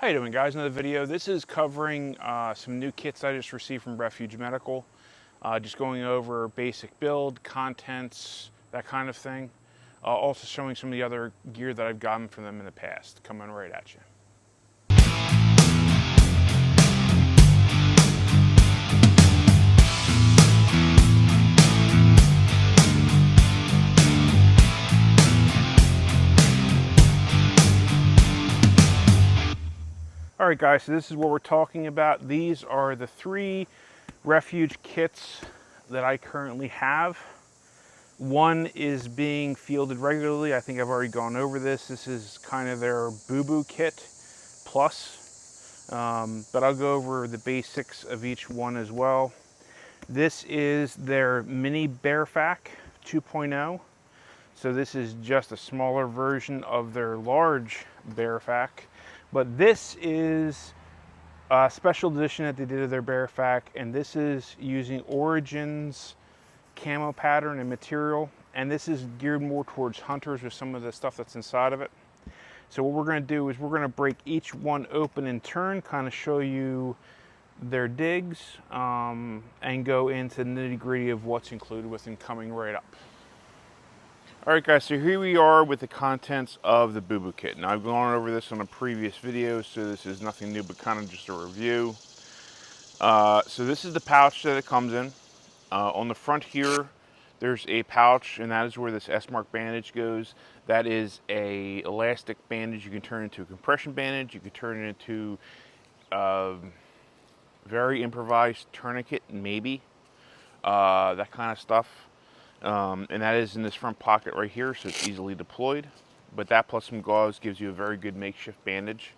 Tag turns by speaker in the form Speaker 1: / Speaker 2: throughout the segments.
Speaker 1: How you doing, guys? Another video. This is covering some new kits I just received from Refuge Medical. Just going over basic build, contents, that kind of thing. Also showing some of the other gear that I've gotten from them in the past. Coming right at you. Alright guys, so this is what we're talking about. These are the 3 Refuge kits that I currently have. One is being fielded regularly. I think I've already gone over this. This is kind of their boo-boo kit plus. But I'll go over the basics of each one as well. This is their mini Bearfak 2.0. So this is just a smaller version of their large Bearfak. But this is a special edition that they did of their Bearfak, and this is using Origins camo pattern and material, and this is geared more towards hunters with some of the stuff that's inside of it. So what we're going to do is we're going to break each one open in turn, kind of show you their digs, and go into the nitty-gritty of what's included with them coming right up. Alright guys, so here we are with the contents of the boo-boo kit. Now I've gone over this on a previous video, so this is nothing new but kind of just a review. So this is the pouch that it comes in. On the front here, there's a pouch, and that is where this S-mark bandage goes. That is a elastic bandage. You can turn into a compression bandage. You can turn it into very improvised tourniquet, maybe. That kind of stuff. And that is in this front pocket right here, so it's easily deployed. But that plus some gauze gives you a very good makeshift bandage.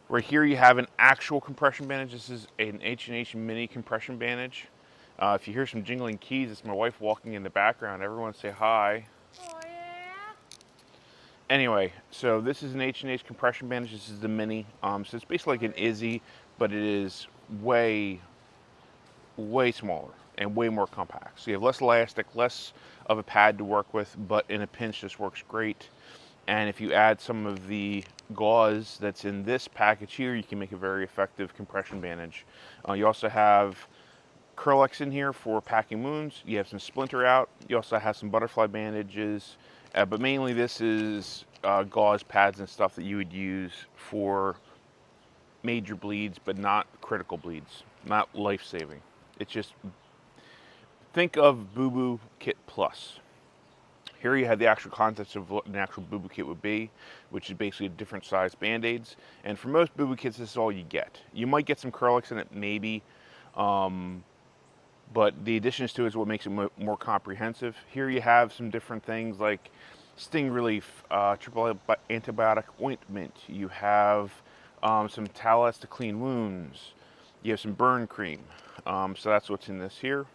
Speaker 1: Right here you have an actual compression bandage. This is an H&H Mini compression bandage. If you hear some jingling keys, it's my wife walking in the background. Everyone say hi. Oh yeah. Anyway, so this is an H&H compression bandage. This is the Mini. So it's basically like an Izzy, but it is way smaller and way more compact. So you have less elastic, less of a pad to work with, but in a pinch this works great. And if you add some of the gauze that's in this package here, you can make a very effective compression bandage. You also have Curlex in here for packing wounds. You have some splinter out. You also have some butterfly bandages, but mainly this is gauze pads and stuff that you would use for major bleeds, but not critical bleeds, not life-saving. It's just, think of boo-boo kit plus. Here you have the actual contents of what an actual boo-boo kit would be, which is basically different size band-aids. And for most boo-boo kits, this is all you get. You might get some Curlex in it, maybe, but the additions to it is what makes it more comprehensive. Here you have some different things like sting relief, triple antibiotic ointment. You have some towelettes to clean wounds. You have some burn cream. So that's what's in this here.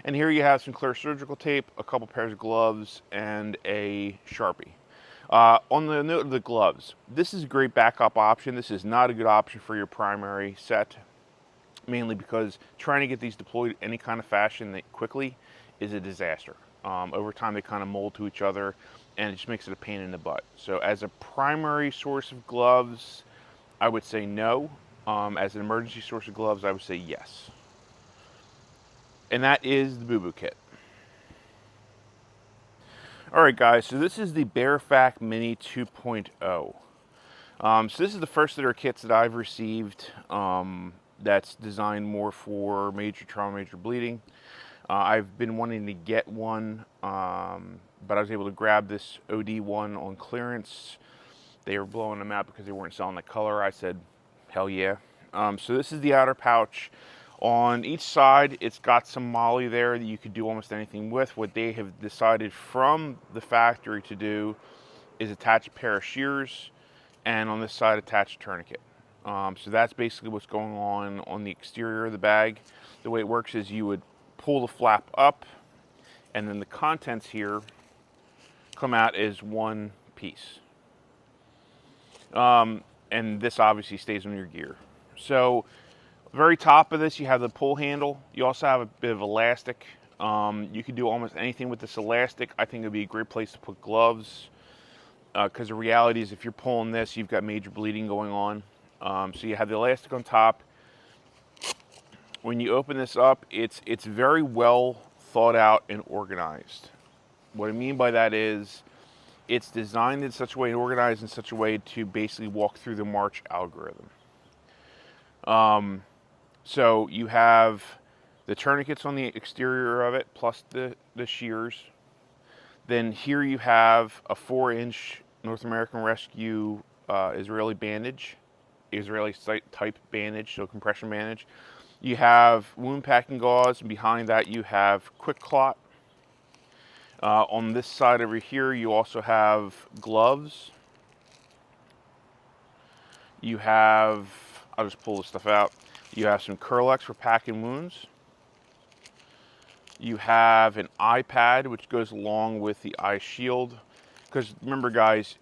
Speaker 1: And here you have some clear surgical tape, a couple pairs of gloves, and a Sharpie. On the note of the gloves, this is a great backup option. This is not a good option for your primary set, mainly because trying to get these deployed any kind of fashion that quickly is a disaster. Over time they kind of mold to each other, and it just makes it a pain in the butt. So as a primary source of gloves, I would say no. As an emergency source of gloves, I would say yes. And that is the boo-boo kit. Alright guys, so this is the Bearfak Mini 2.0. So this is the first of their kits that I've received that's designed more for major trauma, major bleeding. I've been wanting to get one, but I was able to grab this OD one on clearance. They were blowing them out because they weren't selling the color. I said, hell yeah. So this is the outer pouch. On each side, it's got some MOLLE there that you could do almost anything with. What they have decided from the factory to do is attach a pair of shears, and on this side attach a tourniquet. So that's basically what's going on the exterior of the bag. The way it works is you would pull the flap up, and then the contents here come out as one piece. And this obviously stays on your gear. So very top of this, you have the pull handle. You also have a bit of elastic. You can do almost anything with this elastic. I think it would be a great place to put gloves. because the reality is if you're pulling this, you've got major bleeding going on. So you have the elastic on top. When you open this up, it's very well thought out and organized. What I mean by that is it's designed in such a way and organized in such a way to basically walk through the march algorithm. So you have the tourniquets on the exterior of it, plus the shears. Then here you have a 4-inch North American Rescue Israeli bandage, Israeli type bandage, so compression bandage. You have wound packing gauze, and behind that you have quick clot. On this side over here, you also have gloves. You have, I'll just pull this stuff out. You have some Curlex for packing wounds. You have an eye pad, which goes along with the eye shield. Because remember, guys,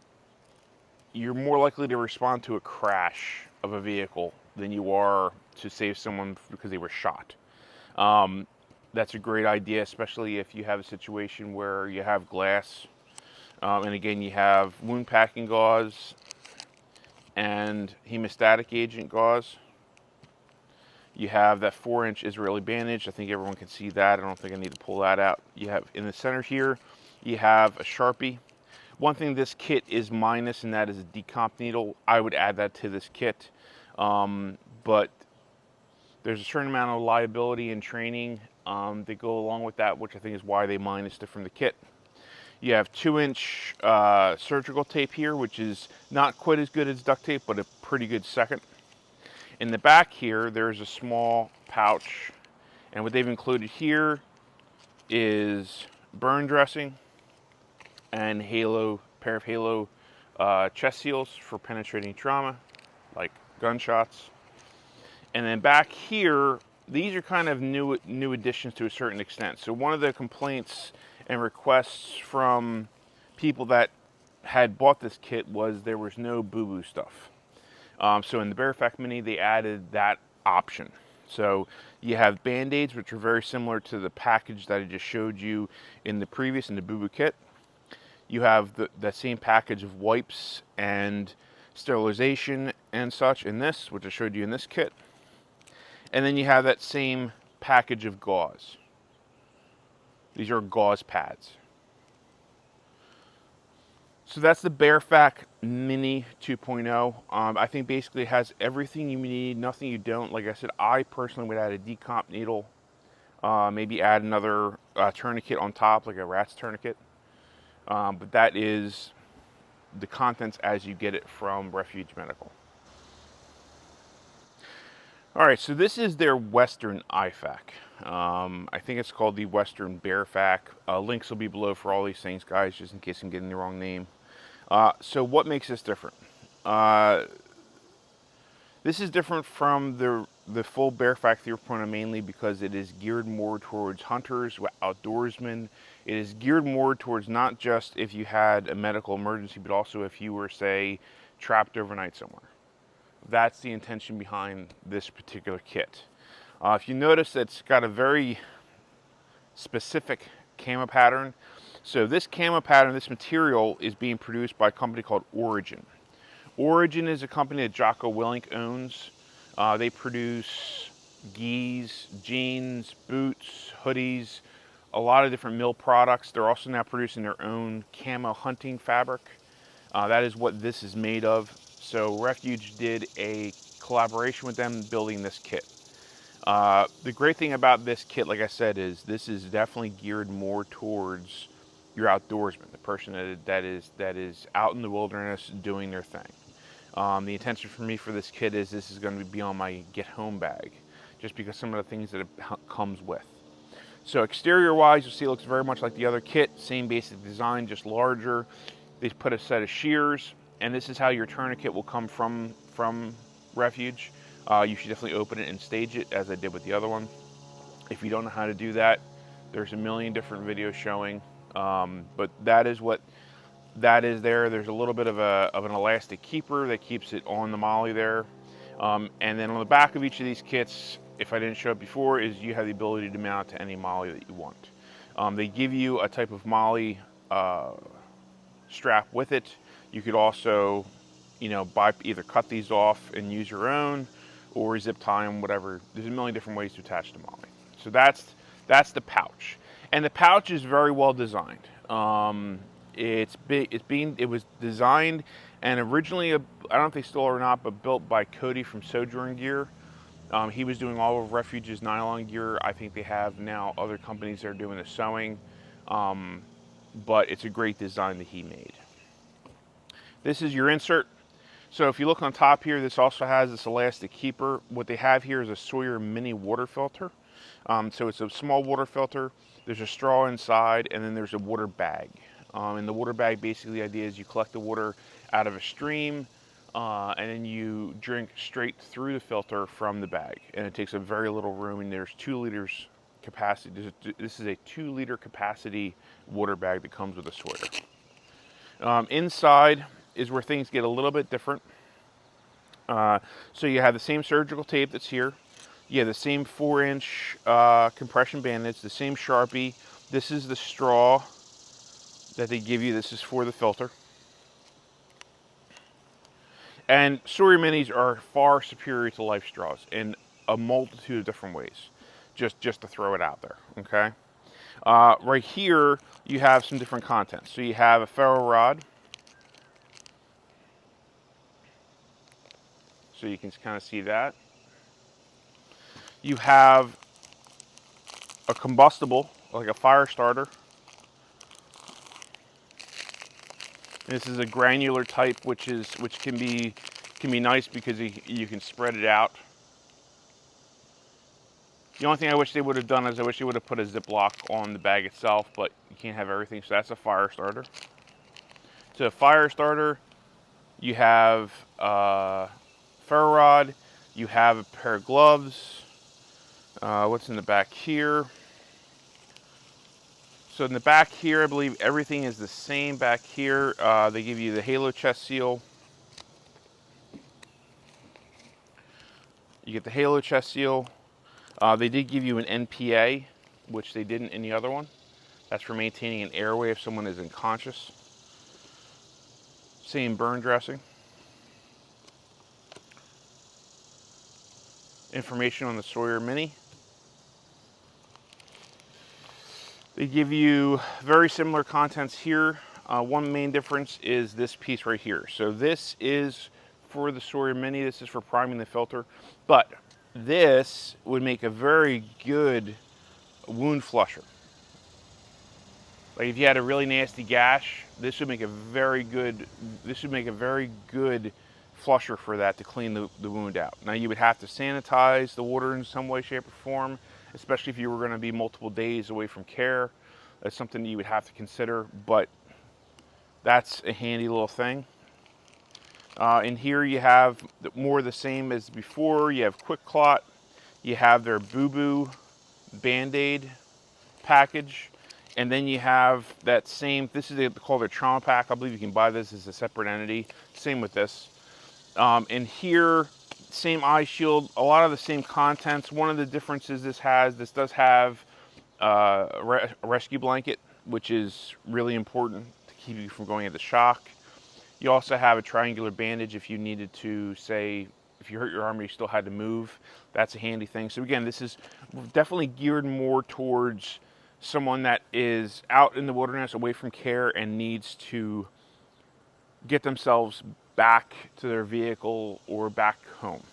Speaker 1: you're more likely to respond to a crash of a vehicle than you are to save someone because they were shot. That's a great idea, especially if you have a situation where you have glass. And again, you have wound packing gauze and hemostatic agent gauze. You have that 4-inch Israeli bandage. I think everyone can see that. I don't think I need to pull that out. You have in the center here, you have a Sharpie. One thing this kit is minus, and that is a decomp needle. I would add that to this kit. But there's a certain amount of liability and training that go along with that, which I think is why they minused it from the kit. You have 2-inch surgical tape here, which is not quite as good as duct tape, but a pretty good second. In the back here, there's a small pouch, and what they've included here is burn dressing and pair of Halo chest seals for penetrating trauma, like gunshots. And then back here, these are kind of new additions to a certain extent. So one of the complaints and requests from people that had bought this kit was there was no boo-boo stuff. So in the Bearfak Mini, they added that option. So you have Band-Aids, which are very similar to the package that I just showed you in the boo-boo kit. You have that same package of wipes and sterilization and such in this, which I showed you in this kit. And then you have that same package of gauze. These are gauze pads. So that's the Bearfak Mini 2.0. I think basically it has everything you need, nothing you don't. Like I said, I personally would add a decomp needle, maybe add another tourniquet on top, like a rat's tourniquet. But that is the contents as you get it from Refuge Medical. All right, so this is their Western Ifak. I think it's called the Western Bearfak. Links will be below for all these things, guys, just in case I'm getting the wrong name. So what makes this different? This is different from the full Bearfak 3.0 mainly because it is geared more towards hunters, outdoorsmen. It is geared more towards not just if you had a medical emergency, but also if you were, say, trapped overnight somewhere. That's the intention behind this particular kit. If you notice, it's got a very specific camo pattern. So this camo pattern, this material, is being produced by a company called Origin. Origin is a company that Jocko Willink owns. They produce gis, jeans, boots, hoodies, a lot of different mill products. They're also now producing their own camo hunting fabric. That is what this is made of. So Refuge did a collaboration with them building this kit. The great thing about this kit, like I said, is this is definitely geared more towards your outdoorsman, the person that is out in the wilderness doing their thing. The intention for me for this kit is this is going to be on my get home bag, just because some of the things that it comes with. So exterior wise, you'll see it looks very much like the other kit, same basic design, just larger. They put a set of shears, and this is how your tourniquet will come from Refuge. You should definitely open it and stage it as I did with the other one. If you don't know how to do that, there's a million different videos showing, but that is what that is there. There's a little bit of an elastic keeper that keeps it on the MOLLE there. And then on the back of each of these kits, if I didn't show it before, is you have the ability to mount to any MOLLE that you want. They give you a type of MOLLE strap with it. You could also, you know, either cut these off and use your own, or zip tie them, whatever. There's a million different ways to attach the Molly. So that's the pouch, and the pouch is very well designed. It was designed and originally, I don't know if they still are or not, but built by Cody from Sojourn Gear. He was doing all of Refuge's nylon gear. I think they have now other companies that are doing the sewing, but it's a great design that he made. This is your insert. So if you look on top here, this also has this elastic keeper. What they have here is a Sawyer Mini water filter. So it's a small water filter. There's a straw inside, and then there's a water bag. And the water bag, basically the idea is you collect the water out of a stream, and then you drink straight through the filter from the bag. And it takes up very little room, and there's 2 liters capacity. This is a 2-liter capacity water bag that comes with a Sawyer. Inside is where things get a little bit different. So you have the same surgical tape that's here. You have the same 4-inch compression bandage, the same Sharpie. This is the straw that they give you. This is for the filter. And Sawyer Minis are far superior to Life straws in a multitude of different ways, just to throw it out there, okay? Right here, you have some different content. So you have a ferro rod. So you can kind of see that. You have a combustible, like a fire starter. This is a granular type, which can be nice because you can spread it out. The only thing I wish they would have done is I wish they would have put a Ziploc on the bag itself, but you can't have everything, so that's a fire starter. So a fire starter, you have a ferro rod, you have a pair of gloves. What's in the back here? So in the back here, I believe everything is the same back here. They give you the Halo chest seal. You get the Halo chest seal. They did give you an NPA, which they didn't in the other one. That's for maintaining an airway if someone is unconscious. Same burn dressing. Information on the Sawyer Mini. They give you very similar contents here. One main difference is this piece right here. So this is for the Sawyer Mini. This is for priming the filter. But this would make a very good wound flusher. Like if you had a really nasty gash, this would make a very good flusher for that to clean the wound out. Now you would have to sanitize the water in some way, shape, or form, especially if you were going to be multiple days away from care. That's something that you would have to consider, but that's a handy little thing. In here you have more of the same as before. You have Quick Clot. You have their Boo Boo Band-Aid package. And then you have that same, this is called their Trauma Pack. I believe you can buy this as a separate entity. Same with this. And here, same eye shield, a lot of the same contents. One of the differences this does have a rescue blanket, which is really important to keep you from going into shock. You also have a triangular bandage if you needed to, say, if you hurt your arm and you still had to move. That's a handy thing. So again, this is definitely geared more towards someone that is out in the wilderness away from care and needs to get themselves back to their vehicle or back home.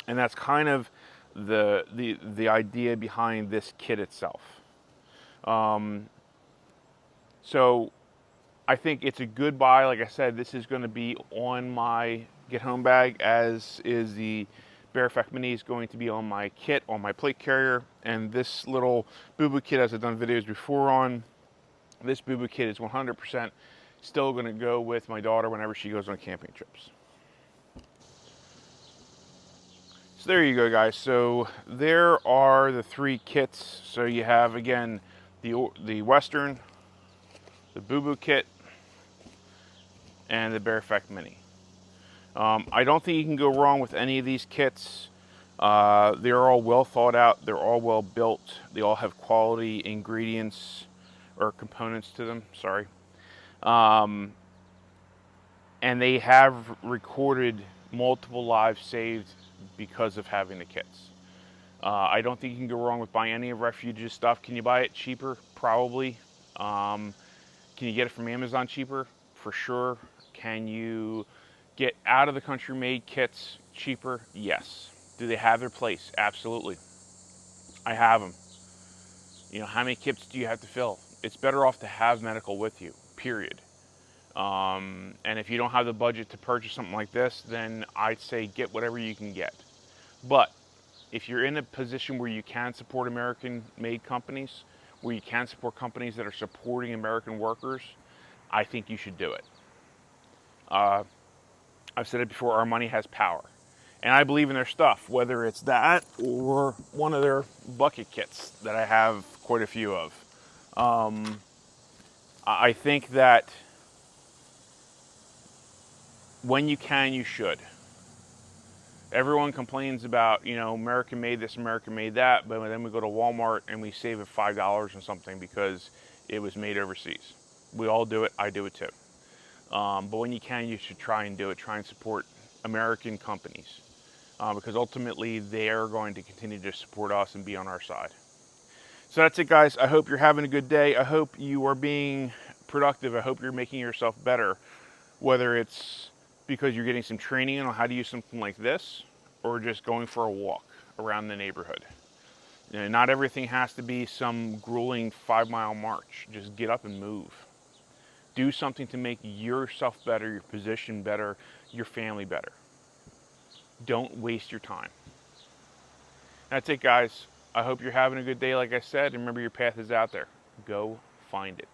Speaker 1: And that's kind of the idea behind this kit itself. So I think it's a good buy. Like I said, this is going to be on my get home bag, as is the Bearfak Mini is going to be on my kit, on my plate carrier. And this little Boo Boo kit, as I've done videos before on, this Boo Boo kit is 100% still going to go with my daughter whenever she goes on camping trips. So there you go, guys. So there are the 3 kits. So you have, again, the Western, the Boo Boo kit, and the Bearfak Mini. I don't think you can go wrong with any of these kits. They're all well thought out. They're all well built. They all have quality ingredients or components to them. Sorry. And they have recorded multiple lives saved because of having the kits. I don't think you can go wrong with buying any of Refuge's stuff. Can you buy it cheaper? Probably. Can you get it from Amazon cheaper? For sure. Can you get out of the country made kits cheaper? Yes. Do they have their place? Absolutely. I have them. You know, how many kits do you have to fill? It's better off to have medical with you, period. And if you don't have the budget to purchase something like this, then I'd say get whatever you can get. But if you're in a position where you can support American-made companies, where you can support companies that are supporting American workers, I think you should do it. I've said it before, our money has power. And I believe in their stuff, whether it's that or one of their bucket kits that I have quite a few of. I think that when you can, you should. Everyone complains about, you know, American made this, American made that, but then we go to Walmart and we save it $5 or something because it was made overseas. We all do it. I do it too. But when you can, you should try and do it. Try and support American companies because ultimately they are going to continue to support us and be on our side. So that's it, guys. I hope you're having a good day. I hope you are being productive. I hope you're making yourself better, whether it's because you're getting some training on how to use something like this or just going for a walk around the neighborhood. You know, not everything has to be some grueling 5-mile march. Just get up and move. Do something to make yourself better, your position better, your family better. Don't waste your time. That's it, guys. I hope you're having a good day, like I said. And remember, your path is out there. Go find it.